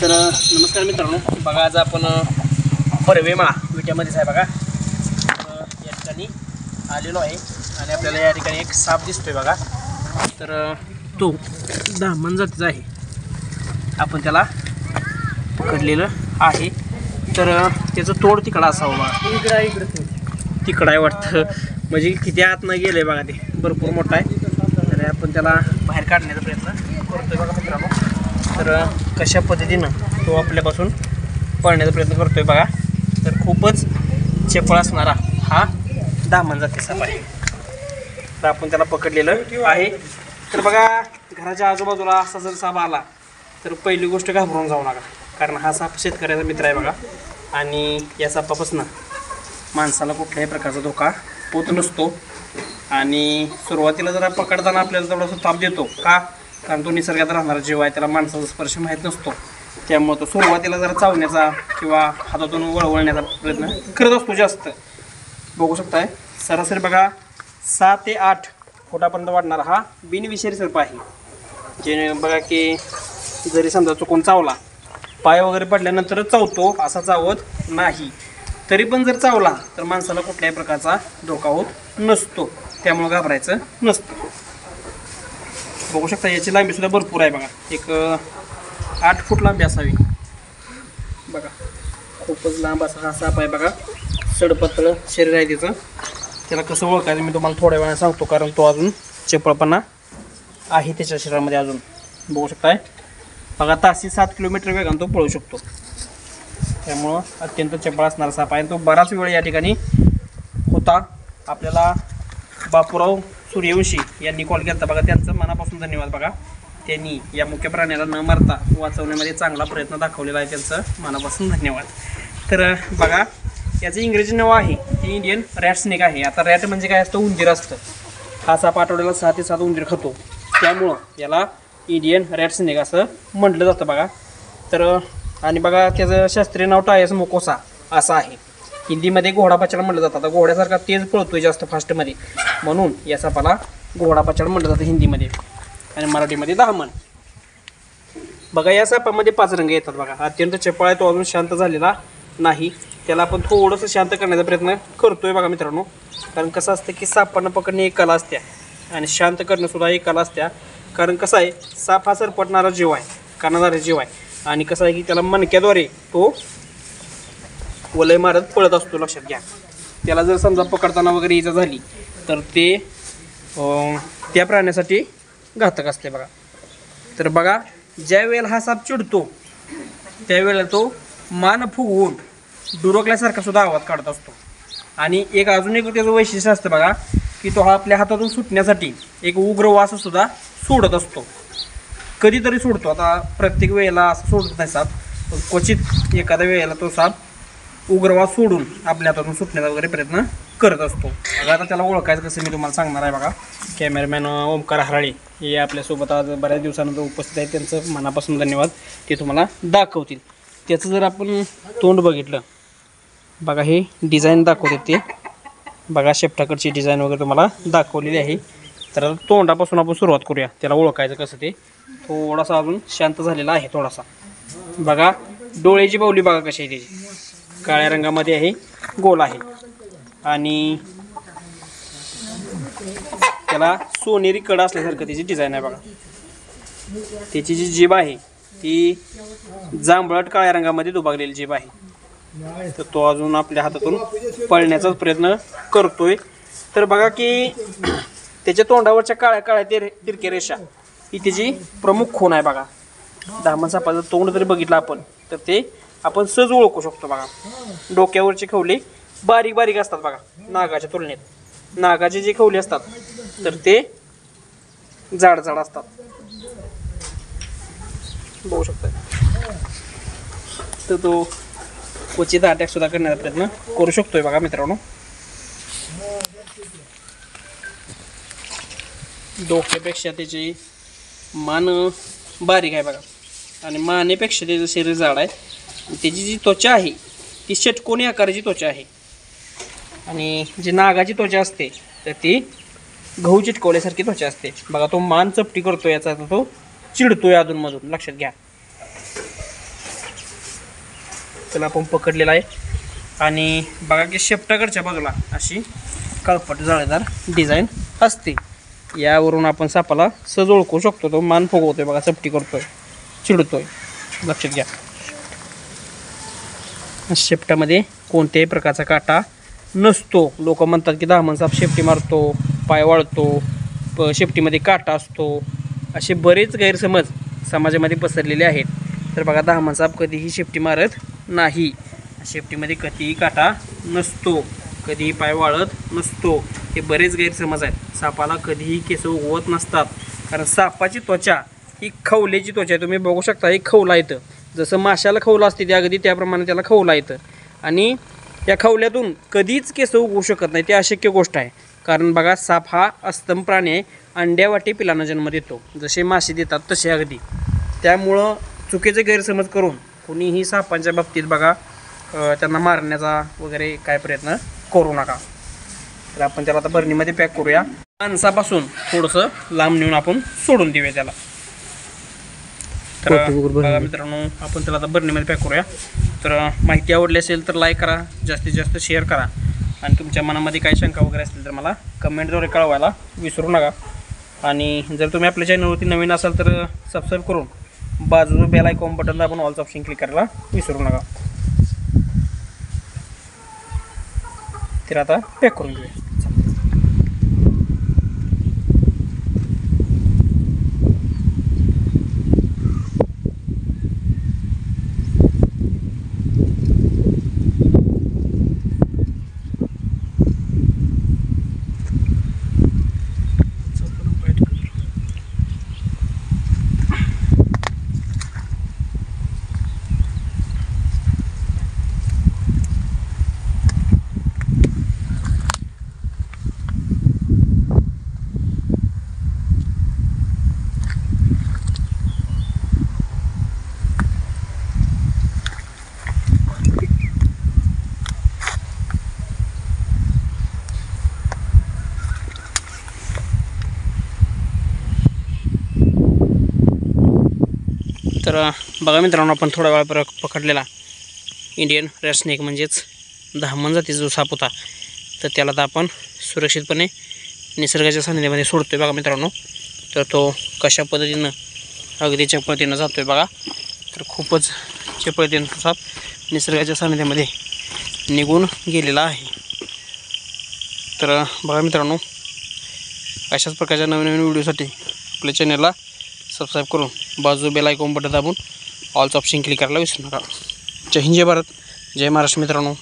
तर नमस्कार मित्रांनो, बघा आज आपण परवेमाळा विट्यामध्येच आहे बघा. या ठिकाणी आलेलो आहे आणि आपल्याला या ठिकाणी एक साप दिसतोय बघा. तर तो दामन जातीचा आहे, आपण त्याला पकडलेलं आहे. तर त्याचं तोड तिकडं असावं बघा, तिकडं आहे वाटतं, म्हणजे किती आतनं गेलं आहे बघा, ते भरपूर मोठा आहे. तर आपण त्याला बाहेर काढण्याचा प्रयत्न करतोय बघा मित्रांनो. तर कशा पद्धतीनं तो आपल्यापासून पळण्याचा प्रयत्न करतोय बघा. तर खूपच चपळ असणारा हा दामन जाती साप आहे. तर आपण त्याला पकडलेलं आहे. तर बघा, घराच्या आजूबाजूला असा जर साप आला तर पहिली गोष्ट घाबरून जाऊ नका, कारण हा साप शेतकऱ्याचा मित्र आहे बघा. आणि या सापापासून माणसाला कुठल्याही प्रकारचा धोका होत नसतो. आणि सुरुवातीला जरा पकडताना आपल्याला थोडासा ताप देतो का, कारण तो निसर्गात राहणारा जीव आहे, त्याला माणसाचा स्पर्श माहीत नसतो. त्यामुळे तो सुरुवातीला जरा चावण्याचा किंवा हातातून वळवण्याचा प्रयत्न करत असतो जास्त. बघू शकताय, सरासरी बघा 6 ते 8 फुटापर्यंत वाढणारा हा बिनविषारी सर्प आहे. जे बघा की जरी समजा चुकून चावला, पाय वगैरे पडल्यानंतरच चावतो, असा चावत नाही. तरी पण जर चावला तर माणसाला कुठल्याही प्रकारचा धोका होत नसतो, त्यामुळे घाबरायचं नसतं. बघू शकता, याची लांबीसुद्धा भरपूर आहे बघा, एक 8 फूट लांबी असावी बघा. खूपच लांब असा हा साप आहे बघा. सडपतळ शरीर आहे त्याचं. त्याला कसं ओळखायचं मी तुम्हाला थोड्या वेळाने सांगतो, कारण तो अजून चपळपणा आहे त्याच्या शरीरामध्ये अजून. बघू शकताय बघा, ताशी 7 किलोमीटर वेगाने तो पळू शकतो. त्यामुळं अत्यंत चपळ असणारा साप आहे. तो बराच वेळ या ठिकाणी होता. आपल्याला बापूराव सूर्यवंशी यांनी कॉल केला बघा, त्यांचं मनापासून धन्यवाद बघा. त्यांनी या मुख्य प्राण्याला न मारता वाचवण्यामध्ये चांगला प्रयत्न दाखवलेला आहे, त्यांचं मनापासून धन्यवाद. तर बघा, याचं इंग्रजी नाव आहे ते इंडियन रॅट स्नेक आहे. आता रॅट म्हणजे काय असतं, उंदीर असतं. हा साप आठवड्याला 6 ते 7 उंदीर खातो, त्यामुळं याला इंडियन रॅट स्नेक असं म्हटलं जातं बघा. तर आणि बघा, त्याचं शास्त्रीय नाव टायस मोकोसा असं आहे. हिंदीमध्ये घोडापाचाड म्हटलं जातं. आता घोड्यासारखा तेज पळतोय जास्त फास्टमध्ये, म्हणून या सापाला घोडापाचाड म्हटलं जातं हिंदीमध्ये, आणि मराठीमध्ये दामन. बघा, या सापामध्ये 5 रंग येतात बघा. अत्यंत चपळ आहे तो, अजून शांत झालेला नाही. त्याला आपण थोडंसं शांत करण्याचा प्रयत्न करतोय बघा मित्रांनो. कारण कसं असतं की सापांना पकडणे एक कला असते आणि शांत करणंसुद्धा एक कला असते. कारण कसं आहे, साप हा सरपटणारा जीव आहे, कानाधारा जीव आहे. आणि कसं आहे की त्याला मणक्याद्वारे तो वलय मारत पळत असतो, लक्षात घ्या. त्याला जर समजा पकडताना वगैरे इजा झाली तर ते त्या प्राण्यासाठी घातक असते बघा. तर बघा, ज्या वेळेला हा साप चिडतो त्यावेळेला तो मान फुगवून डुरकल्यासारखा सुद्धा आवाज काढत असतो. आणि अजून एक त्याचं वैशिष्ट्य असतं बघा, की तो हा आपल्या हातातून सुटण्यासाठी एक उग्र वास सुद्धा सोडत असतो. कधीतरी सोडतो, आता प्रत्येक वेळेला असं सोडत नाही साप, पण क्वचित एखाद्या वेळेला तो साप उग्रवास सोडून आपल्या हातातून सुटण्याचा वगैरे प्रयत्न करत असतो. आता त्याला ओळखायचं कसं मी तुम्हाला सांगणार आहे बघा. कॅमेरामॅन ओमकार हराळे हे आपल्यासोबत आज बऱ्याच दिवसानंतर उपस्थित आहेत, त्यांचं मनापासून धन्यवाद. ते तुम्हाला दाखवतील. त्याचं जर आपण तोंड बघितलं बघा, हे डिझाईन दाखवतात ते बघा, शेपटाकडची डिझाईन वगैरे तुम्हाला दाखवलेली आहे. तर तोंडापासून आपण सुरुवात करूया, त्याला ओळखायचं कसं. ते थोडासा अजून शांत झालेला आहे थोडासा बघा. डोळ्याची बाहुली बघा कशी आहे, त्याची काळ्या रंगामध्ये आहे, गोल आहे. आणि त्याला सोनेरी कडा असल्यासारखं त्याची डिझाईन आहे बघा. त्याची जी जीभ आहे ती जांभळट काळ्या रंगामध्ये दुभागलेली जीभ आहे. तर तो अजून आपल्या हातातून पळण्याचा प्रयत्न करतोय. तर बघा की त्याच्या तोंडावरच्या काळ्या काळ्या तिरक्या रेषा ही त्याची प्रमुख खूण आहे बघा. दामन सापाचं तोंड जरी बघितलं आपण तर ते आपण सहज ओळखू शकतो बघा. डोक्यावरचे खवले बारीक बारीक असतात बघा, नागाच्या तुलनेत. नागाचे जे खवले असतात तर ते जाड जाड असतात, बघू शकता. तर तो क्वचित अटॅक सुद्धा करण्याचा प्रयत्न करू शकतोय बघा मित्रांनो. डोक्यापेक्षा त्याची मान बारीक आहे बघा, आणि मानेपेक्षा त्याचं शरीर जाड आहे. त्याची जी त्वचा आहे ती षटकोनी आकाराची त्वचा आहे. आणि जी नागाची त्वचा असते तर ती गहू चिटकवल्यासारखी त्वचा असते बघा. तो मान चपटी करतो, याचा तो चिडतोय अधूनमधून, लक्षात घ्या. त्याला आपण पकडलेला आहे आणि बघा की शेपटाकडच्या बाजूला अशी काळपट जाळीदार डिझाईन असते. यावरून आपण सापाला सहज ओळखू शकतो. तो मान फुगवतोय बघा, चपटी करतोय, चिडतोय. लक्षात घ्या, शेपटामध्ये कोणत्याही प्रकारचा काटा नसतो. लोक म्हणतात की धामण साप शेपटी मारतो, पाय वाळतो, शेपटीमध्ये काटा असतो, असे बरेच गैरसमज समाजामध्ये पसरलेले आहेत. तर बघा, धामण साप कधीही शेपटी मारत नाही. शेपटीमध्ये कधीही काटा नसतो, कधीही पाय वाळत नसतो. हे बरेच गैरसमज आहेत. सापाला कधीही केस उगवत नसतात, कारण सापाची त्वचा ही खवल्याची त्वचा आहे. तुम्ही बघू शकता, हे खवला येतं. जसं माशाला खवलं असते त्या अगदी त्याप्रमाणे त्याला खवला येतं आणि या खवल्यातून कधीच केस उगवू शकत नाही. ते अशक्य गोष्ट आहे. कारण बघा, साप हा अस्तम प्राणी आहे. अंड्यावाटे पिलांना जन्म देतो, जसे मासे देतात तसे अगदी. त्यामुळं चुकीचे गैरसमज करून कुणीही सापांच्या बाबतीत बघा त्यांना मारण्याचा वगैरे काय प्रयत्न करू नका. तर आपण त्याला आता बरणीमध्ये पॅक करूया. माणसापासून थोडंसं लांब नेऊन आपण सोडून देऊया त्याला. तर बघा मित्रांनो, आपण त्याला आता बरणीमध्ये पॅक करूया. तर माहिती आवडली असेल तर लाईक करा, जास्तीत जास्त शेअर करा आणि तुमच्या मनामध्ये काही शंका वगैरे असतील तर मला कमेंटद्वारे कळवायला विसरू नका. आणि जर तुम्ही आपल्या चॅनलवरती नवीन असाल तर सबस्क्राईब करून बाजूला बेल आयकॉन बटन दाबून ऑलचं ऑप्शन क्लिक करायला विसरू नका. तर आता पॅक करून घेऊया. तर बघा मित्रांनो, आपण थोडा वेळ पकडलेला इंडियन रेड स्नेक म्हणजेच धामण जातीचा जो साप होता, तर त्याला तर आपण सुरक्षितपणे निसर्गाच्या सानिध्यामध्ये सोडतो आहे. बघा मित्रांनो, तर तो कशा पद्धतीनं अगदी चपळतेनं जातो आहे बघा. तर खूपच चपळतेनं तो साप निसर्गाच्या सानिध्यामध्ये निघून गेलेला आहे. तर बघा मित्रांनो, अशाच प्रकारच्या नवीन नवीन व्हिडिओसाठी आपल्या चॅनलला सबस्क्राईब करून बाजू बेल आयकॉन बटन दाबून ऑलचं ऑप्शन क्लिक करायला विसरू नका. जय हिंद, जय भारत, जय महाराष्ट्र मित्रांनो.